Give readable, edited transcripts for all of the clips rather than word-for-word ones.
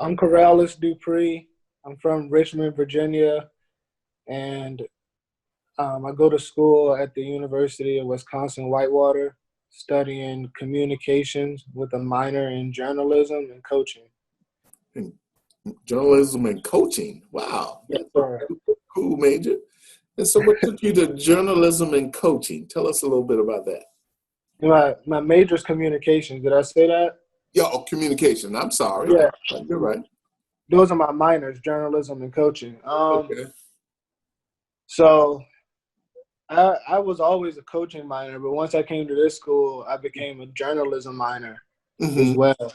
I'm Cor'Rales Dupree. I'm from Richmond, Virginia, and I go to school at the University of Wisconsin-Whitewater, studying communications with a minor in journalism and coaching. And journalism and coaching. Wow, Yes, that's sir. a cool major. And so, what took you to journalism and coaching? Tell us a little bit about that. My major is communications. Did I say that? Yeah, oh, communication. I'm sorry. Yeah, You're right. those are my minors, journalism and coaching. Okay. So I was always a coaching minor, but once I came to this school, I became a journalism minor as Mm-hmm. well.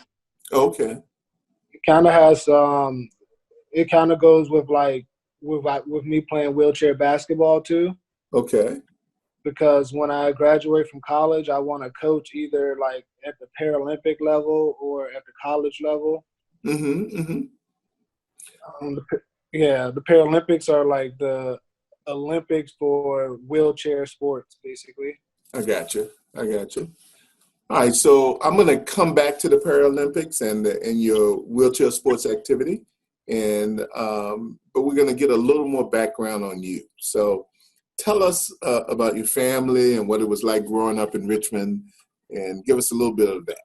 Okay. It kind of has it kind of goes with with me playing wheelchair basketball too, Okay. because when I graduate from college, I want to coach either like at the Paralympic level or at the college level. Mm-hmm. Mm-hmm. The Paralympics are like the Olympics for wheelchair sports, basically. I got you. I got you. All right. So I'm going to come back to the Paralympics and your wheelchair sports activity, and but we're going to get a little more background on you. So tell us about your family and what it was like growing up in Richmond, and give us a little bit of that.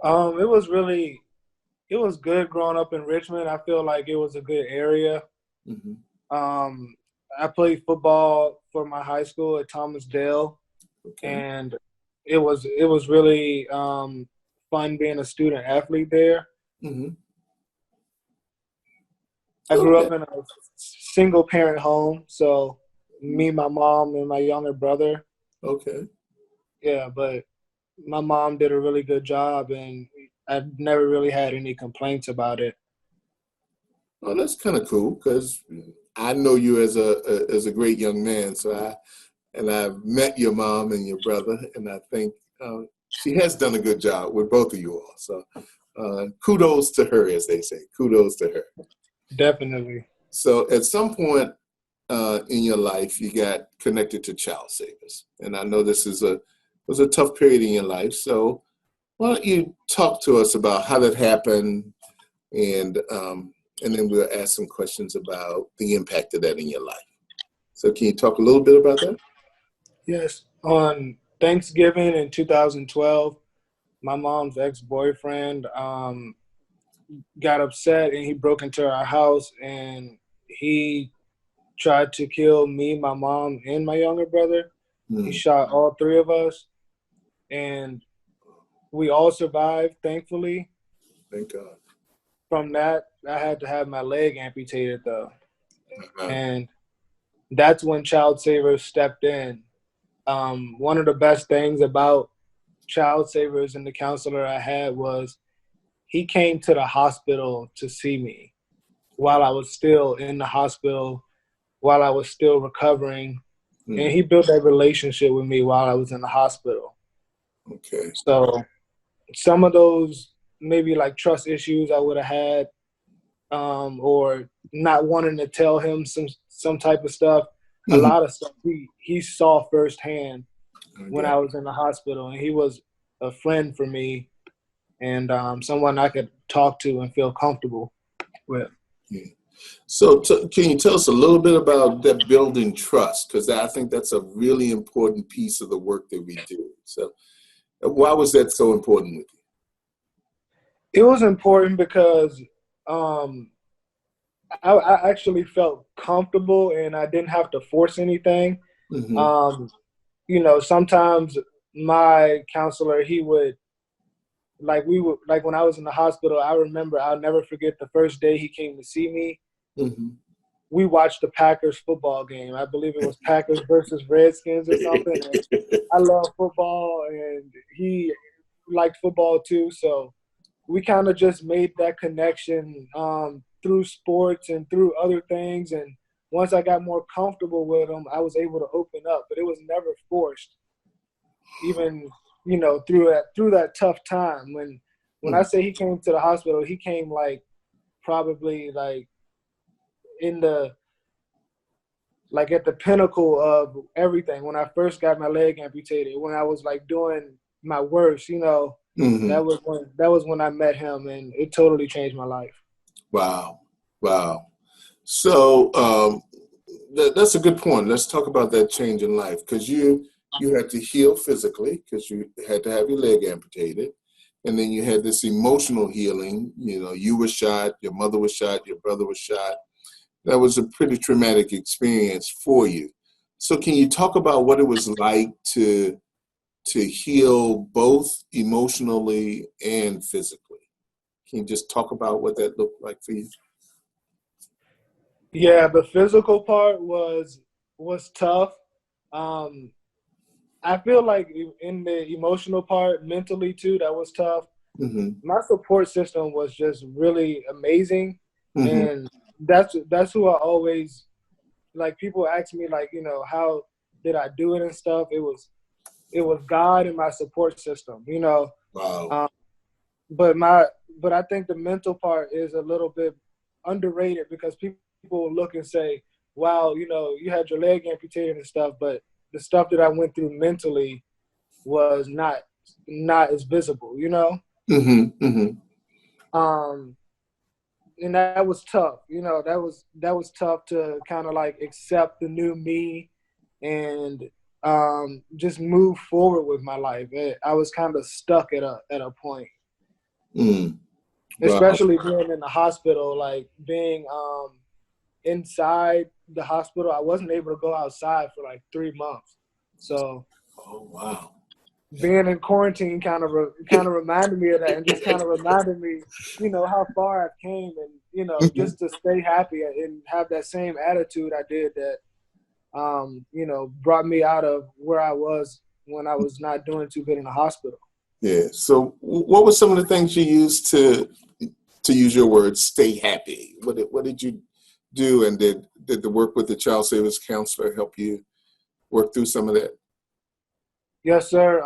It it was good growing up in Richmond. I feel like it was a good area. Mm-hmm. Um, I played football for my high school at Thomas Dale, Okay. and it was really fun being a student athlete there. Mm-hmm. I grew Okay. up in a single parent home, so me, my mom, and my younger brother. Okay. Yeah, but my mom did a really good job, and I never really had any complaints about it. Well, that's kind of cool because I know you as a great young man. And I've met your mom and your brother, and I think she has done a good job with both of you all. So kudos to her, as they say. Kudos to her. Definitely. So at some point in your life, you got connected to ChildSavers, and I know this is was a tough period in your life. So why don't you talk to us about how that happened, and then we'll ask some questions about the impact of that in your life. So can you talk a little bit about that? Yes. On Thanksgiving in 2012, my mom's ex-boyfriend got upset and he broke into our house and he tried to kill me, my mom, and my younger brother. He Hmm. shot all three of us, and we all survived, thankfully. Thank God. From that, I had to have my leg amputated, though. Uh-huh. And that's when Child Savers stepped in. One of the best things about Child Savers and the counselor I had was he came to the hospital to see me while I was still in the hospital, while I was still recovering. And Hmm. he built that relationship with me while I was in the hospital. Okay. So some of those maybe like trust issues I would have had, or not wanting to tell him some type of stuff, a Hmm. lot of stuff he saw firsthand when Okay. I was in the hospital, and he was a friend for me and someone I could talk to and feel comfortable with. Yeah. So can you tell us a little bit about that building trust? Because I think that's a really important piece of the work that we do. So why was that so important with It was important because um, I actually felt comfortable and I didn't have to force anything. you? Hmm. Um, sometimes my counselor, he would we would like when I was in the hospital. I remember I'll never forget the first day he came to see me. Hmm. We watched the Packers football game. I believe it was Packers versus Redskins or something. And I love football, and he liked football too. So we kind of just made that connection through sports and through other things. And once I got more comfortable with him, I was able to open up. But it was never forced, even through that tough time. When I say he came to the hospital, he came like probably like in the like at the pinnacle of everything. When I first got my leg amputated, when I was like doing my worst, Mm-hmm. That was when I met him, and it totally changed my life. Wow. Wow. So that's a good point. Let's talk about that change in life, because you had to heal physically because you had to have your leg amputated, and then you had this emotional healing. You know, you were shot, your mother was shot, your brother was shot. That was a pretty traumatic experience for you. So can you talk about what it was like to heal both emotionally and physically? Can you just talk about what that looked like for you? Yeah, the physical part was tough. Um, I feel like in the emotional part, mentally too, that was tough. Mm-hmm. My support system was just really amazing, Mm-hmm. and that's who I always like. People ask me like, how did I do it and stuff. It was God and my support system, Wow. Um, but I think the mental part is a little bit underrated because people will look and say, "Wow, you had your leg amputated and stuff," but the stuff that I went through mentally was not as visible. Mm-hmm. Mm-hmm. Um, and that was tough. That was tough to kind of like accept the new me and just move forward with my life. I was kind of stuck at a point, Mm. Wow. especially being in the hospital, like being inside the hospital. I wasn't able to go outside for like 3 months. So Oh, wow. being in quarantine kind of reminded me of that, and just kind of reminded me, how far I've came, and Mm-hmm. just to stay happy and have that same attitude I did that, brought me out of where I was when I was not doing too good in the hospital. Yeah. So what were some of the things you used to use your words, stay happy? What did you do, and did the work with the Child Savers counselor help you work through some of that? Yes, sir.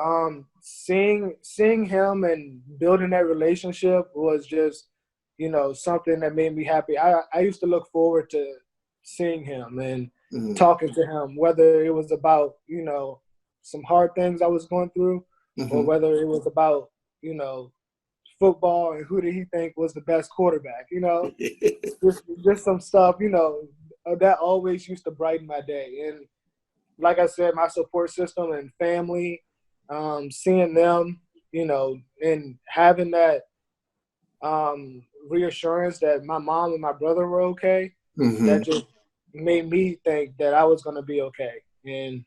Seeing him and building that relationship was just, something that made me happy. I used to look forward to seeing him and Mm-hmm. talking to him, whether it was about, some hard things I was going through, or Mm-hmm. whether it was about, you know, football and who did he think was the best quarterback. Just some stuff, that always used to brighten my day. And like I said, my support system and family, seeing them, and having that reassurance that my mom and my brother were okay, Mm-hmm. that just made me think that I was going to be okay. And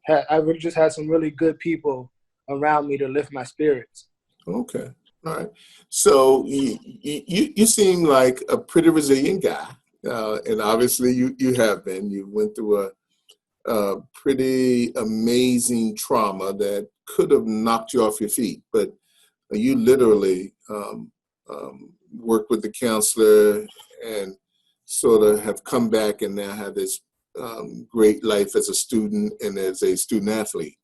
I really just had some really good people around me to lift my spirits. Okay. All right. So you seem like a pretty resilient guy, and obviously you have been. You went through a pretty amazing trauma that could have knocked you off your feet, but you literally worked with the counselor and sort of have come back and now have this great life as a student and as a student athlete.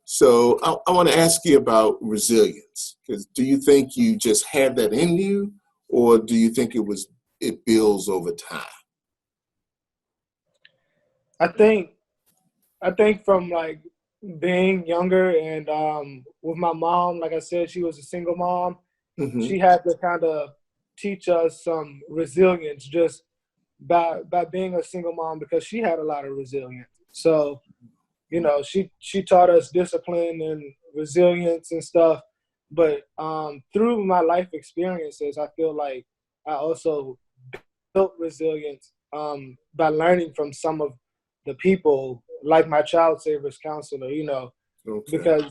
So I want to ask you about resilience, because do you think you just had that in you, or do you think it builds over time? I think I think from like being younger and with my mom, like I said, she was a single mom. Mm-hmm. She had to kind of teach us some resilience just by being a single mom, because she had a lot of resilience. So she taught us discipline and resilience and stuff. But through my life experiences, I feel like I also built resilience by learning from some of the people, like my child savers counselor, Okay. because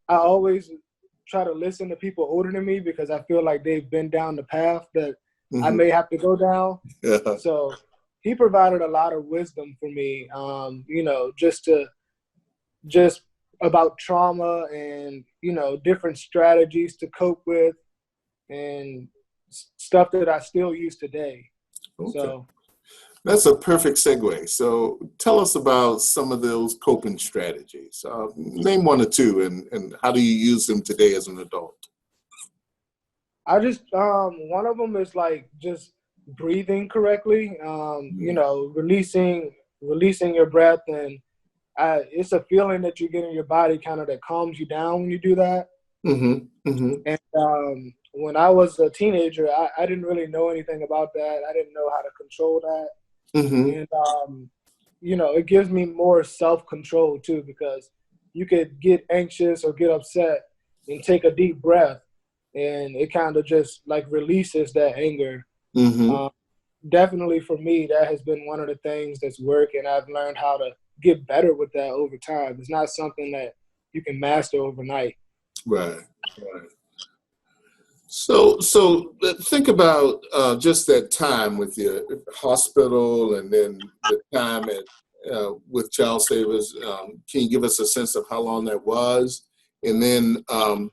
I always try to listen to people older than me, because I feel like they've been down the path that I Mm-hmm. may have to go down. Yeah. So he provided a lot of wisdom for me, just about trauma and, different strategies to cope with, and stuff that I still use today. Okay. So That's a perfect segue. So tell us about some of those coping strategies. Name one or two, and how do you use them today as an adult? I just one of them is like just breathing correctly, Mm. releasing your breath, and it's a feeling that you get in your body kind of that calms you down when you do that. Mm-hmm. Mm-hmm. And when I was a teenager, I didn't really know anything about that. I didn't know how to control that. Mm-hmm. And, it gives me more self-control too, because you could get anxious or get upset and take a deep breath, and it kind of just like releases that anger. Mm-hmm. Um, Definitely for me, that has been one of the things that's worked, and I've learned how to get better with that over time. It's not something that you can master overnight. Right. Right. So think about just that time with your hospital, and then the time at with Child Savers. Can you give us a sense of how long that was, and then can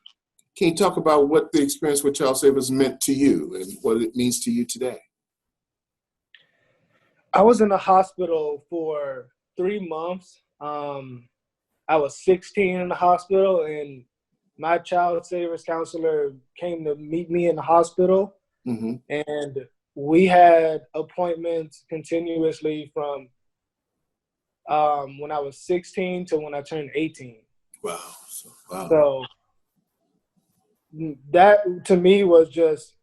you talk about what the experience with Child Savers meant to you and what it means to you today? I was in the hospital for 3 months. I was 16 in the hospital, and my child savers counselor came to meet me in the hospital, Mm-hmm. and we had appointments continuously from when I was 16 to when I turned 18. Wow. Wow. So that to me was just,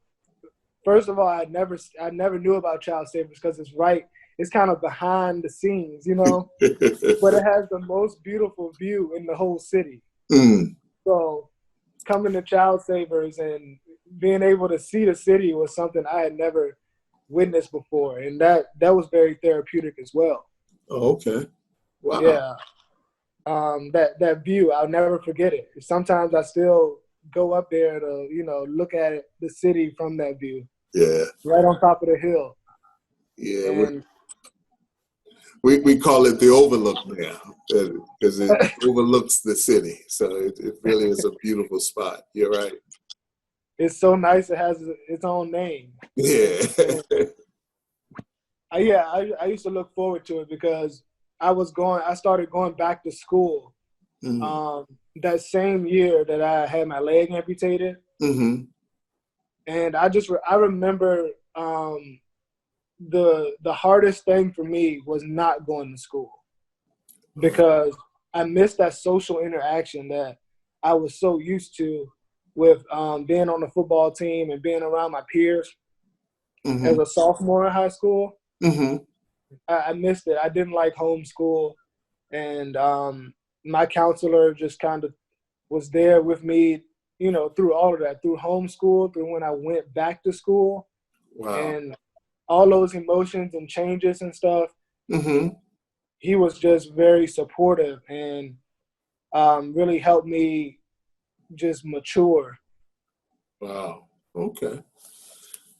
first of all, I never knew about child savers because it's kind of behind the scenes, but it has the most beautiful view in the whole city. Mm. So coming to Child Savers and being able to see the city was something I had never witnessed before, and that was very therapeutic as well. Oh, okay. Wow. Yeah, that view, I'll never forget it. Sometimes I still go up there to look at the city from that view, Yeah. right on top of the hill, Yeah. and We call it the overlook now because it overlooks the city. So it really is a beautiful spot. You're right. it's so nice. It has its own name. Yeah. And I used to look forward to it because I started going back to school Mm-hmm. um, that same year that I had my leg amputated. Mm-hmm. And I remember the hardest thing for me was not going to school, because I missed that social interaction that I was so used to with being on the football team and being around my peers Mm-hmm. as a sophomore in high school. Mm-hmm. I missed it. I didn't like homeschool, and my counselor just kind of was there with me, through all of that, through homeschool, through when I went back to school, Wow. and all those emotions and changes and stuff. Mm-hmm. He was just very supportive and really helped me just mature. Wow. Okay.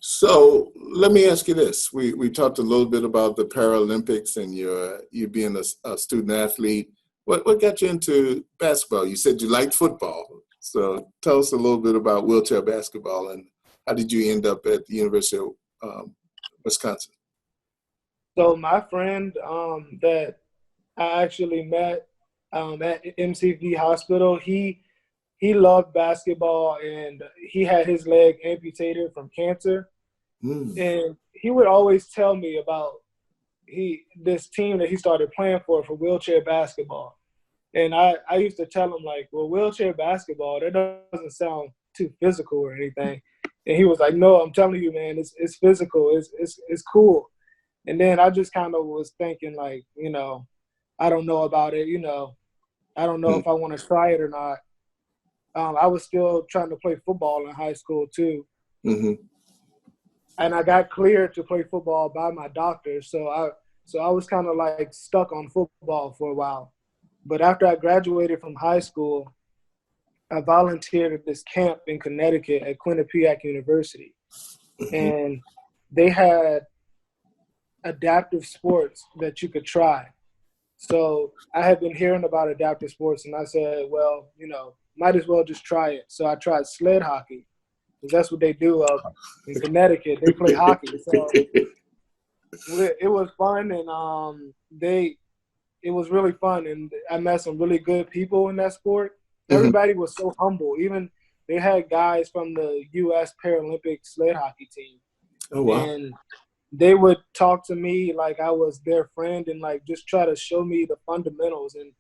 So let me ask you this. We talked a little bit about the Paralympics and you being a student athlete. What got you into basketball? You said you liked football. So tell us a little bit about wheelchair basketball and how did you end up at the University of Wisconsin? So my friend that I actually met at MCV Hospital, he loved basketball, and he had his leg amputated from cancer. Mm. And he would always tell me about this team that he started playing for wheelchair basketball. And I used to tell him, like, well, wheelchair basketball, that doesn't sound too physical or anything. And he was like, no, I'm telling you, man, it's physical. It's cool. And then I just kind of was thinking, like, I don't know about it. I don't know Mm. if I want to try it or not. I was still trying to play football in high school too, Mm-hmm. and I got cleared to play football by my doctor. So I was kind of like stuck on football for a while. But after I graduated from high school, I volunteered at this camp in Connecticut at Quinnipiac University, Mm-hmm. and they had adaptive sports that you could try. So I had been hearing about adaptive sports, and I said, well, might as well just try it. So I tried sled hockey, because that's what they do up in Connecticut. They play hockey. So it was fun, and it was really fun, and I met some really good people in that sport. Mm-hmm. Everybody was so humble. Even they had guys from the U.S. Paralympic sled hockey team, Oh, wow. and they would talk to me like I was their friend, and like just try to show me the fundamentals. And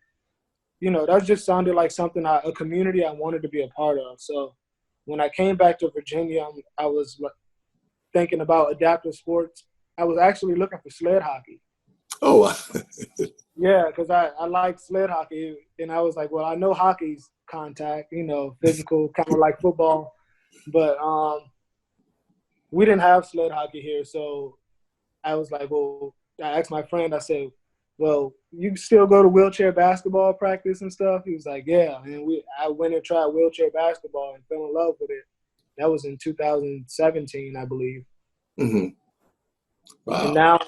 that just sounded like something, a community I wanted to be a part of. So when I came back to Virginia, I was thinking about adaptive sports. I was actually looking for sled hockey. Oh, wow. Yeah, because I like sled hockey, and I was like, well, I know hockey's contact, physical, kind of like football, but we didn't have sled hockey here, so I was like, well, I asked my friend, I said, well, you still go to wheelchair basketball practice and stuff? He was like, yeah, and I went and tried wheelchair basketball and fell in love with it. That was in 2017, I believe. Mm-hmm. Wow. And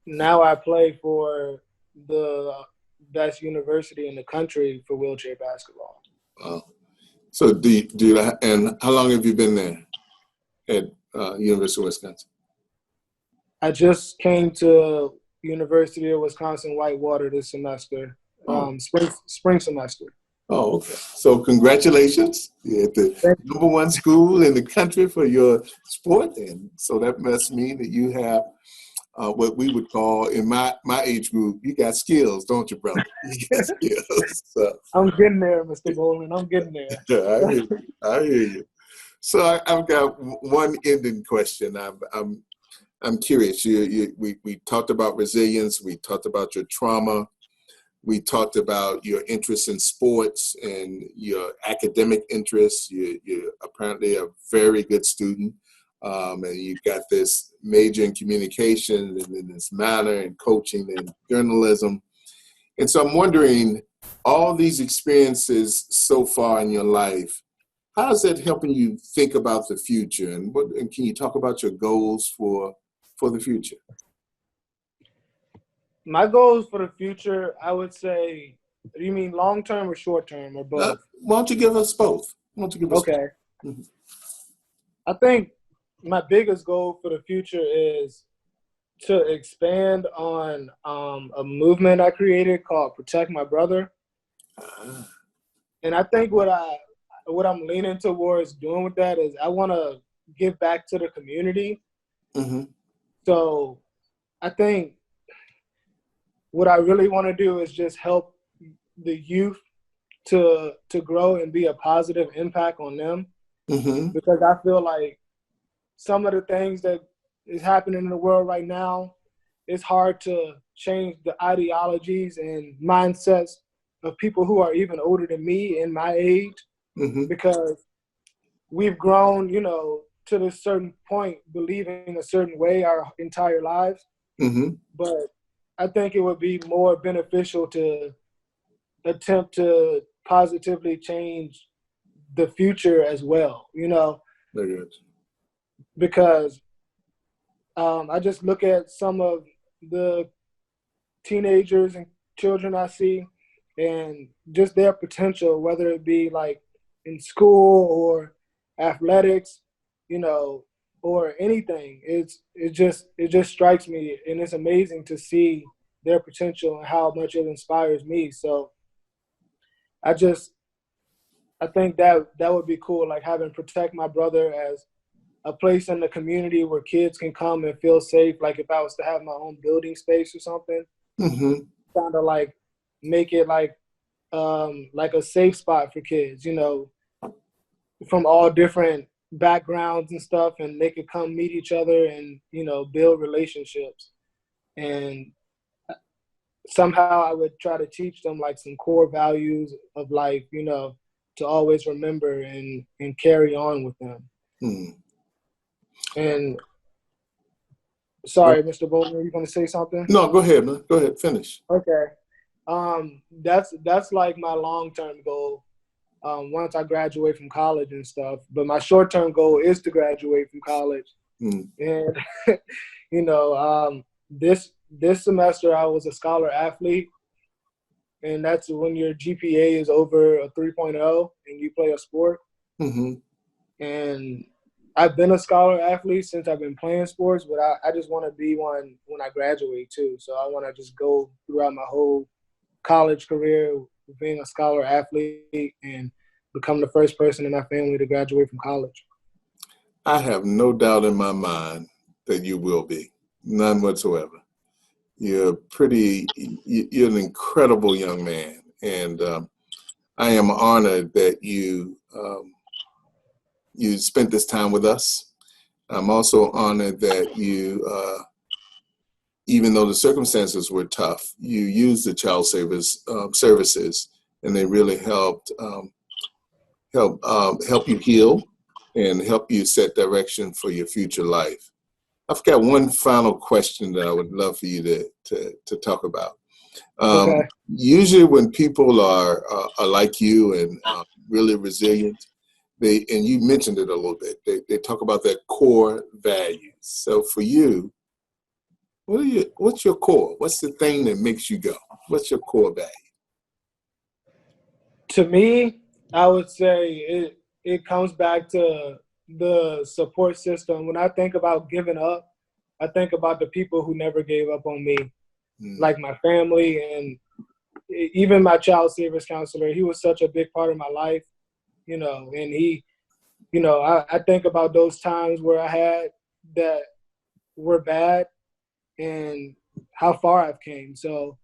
now I play for the best university in the country for wheelchair basketball. Wow. So and how long have you been there at University of Wisconsin? I just came to University of Wisconsin-Whitewater this semester, spring semester. Oh, okay. So congratulations. You're at the number one school in the country for your sport. And so that must mean that you have what we would call, in my age group, you got skills, don't you, brother? You got skills. So, I'm getting there, Mr. Bowling. I'm getting there. I hear you. So I've got one ending question. I'm curious. We talked about resilience. We talked about your trauma. We talked about your interest in sports and your academic interests. You're apparently a very good student, and you've got this major in communication and in this manner and coaching and journalism. And so I'm wondering, all these experiences so far in your life, how is that helping you think about the future? And can you talk about your goals for the future? My goals for the future, I would say, do you mean long-term or short-term or both? Why don't you give us both? Okay. Mm-hmm. I think my biggest goal for the future is to expand on a movement I created called Protect My Brother. And I think what I'm leaning towards doing with that is I want to give back to the community. Mm-hmm. So I think what I really want to do is just help the youth to grow and be a positive impact on them. Mm-hmm. Because I feel like some of the things that is happening in the world right now, it's hard to change the ideologies and mindsets of people who are even older than me in my age, mm-hmm. because we've grown, to this certain point, believing a certain way our entire lives. Mm-hmm. But I think it would be more beneficial to attempt to positively change the future as well, Very good. Because I just look at some of the teenagers and children I see and just their potential, whether it be like in school or athletics, or anything. It just strikes me, and it's amazing to see their potential and how much it inspires me. So I think that would be cool, like having Protect My Brother as a place in the community where kids can come and feel safe. Like if I was to have my own building space or something, mm-hmm. kind of like make it like a safe spot for kids, from all different backgrounds and stuff, and they could come meet each other and, build relationships. And somehow I would try to teach them like some core values of life, to always remember and carry on with them. Mm. And sorry, Mr. Bowman, are you going to say something? No, go ahead, man. Go ahead, finish. Okay. That's like my long-term goal. Once I graduate from college and stuff, but my short-term goal is to graduate from college. Mm. And this semester I was a scholar athlete, and that's when your GPA is over a 3.0 and you play a sport. Mm-hmm. And I've been a scholar athlete since I've been playing sports, but I just want to be one when I graduate too. So I want to just go throughout my whole college career being a scholar athlete and become the first person in my family to graduate from college. I have no doubt in my mind that you will be. None whatsoever. You're an incredible young man. And I am honored that you spent this time with us. I'm also honored that you, even though the circumstances were tough, you used the ChildSavers services, and they really helped help you heal and help you set direction for your future life. I've got one final question that I would love for you to talk about. Okay. Usually when people are like you and really resilient, and you mentioned it a little bit, they talk about their core values. So for you, what's your core? What's the thing that makes you go? What's your core value? To me, I would say it comes back to the support system. When I think about giving up, I think about the people who never gave up on me, like my family and even my child savers counselor. He was such a big part of my life, and he, I think about those times where I had that were bad and how far I've came. So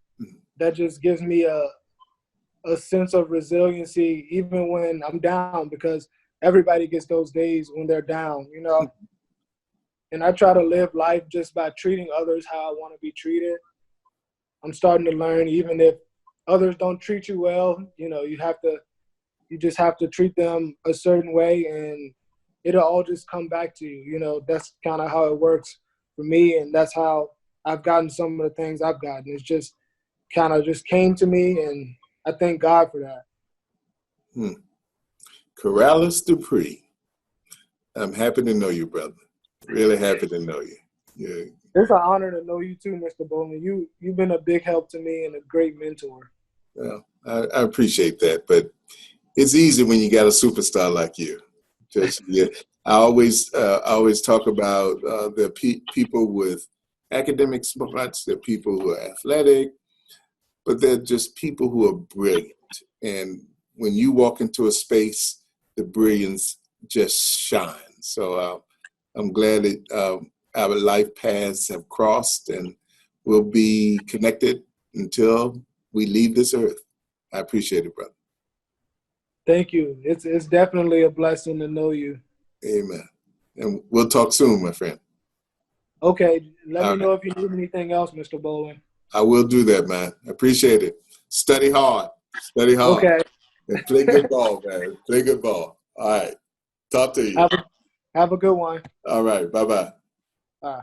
that just gives me a sense of resiliency even when I'm down, because everybody gets those days when they're down, and I try to live life just by treating others how I want to be treated. I'm starting to learn, even if others don't treat you well, you just have to treat them a certain way, and it'll all just come back to you. That's kind of how it works for me, and that's how I've gotten some of the things I've gotten. It's just kind of just came to me, and I thank God for that. Cor'Rales Dupree, I'm happy to know you, brother. Really happy to know you. Yeah. It's an honor to know you too, Mr. Bowman. You've been a big help to me and a great mentor. Well, I appreciate that, but it's easy when you got a superstar like you. Just I always talk about the people with academic smarts, they're people who are athletic, but they're just people who are brilliant. And when you walk into a space, the brilliance just shines. So I'm glad that our life paths have crossed and we'll be connected until we leave this earth. I appreciate it, brother. Thank you. It's definitely a blessing to know you. Amen. And we'll talk soon, my friend. Okay. Let All me know right. if you need anything else, Mr. Bowman. I will do that, man. I appreciate it. Study hard. Study hard. Okay. And play good ball, man. Play good ball. All right. Talk to you. Have a good one. All right. Bye-bye. Bye.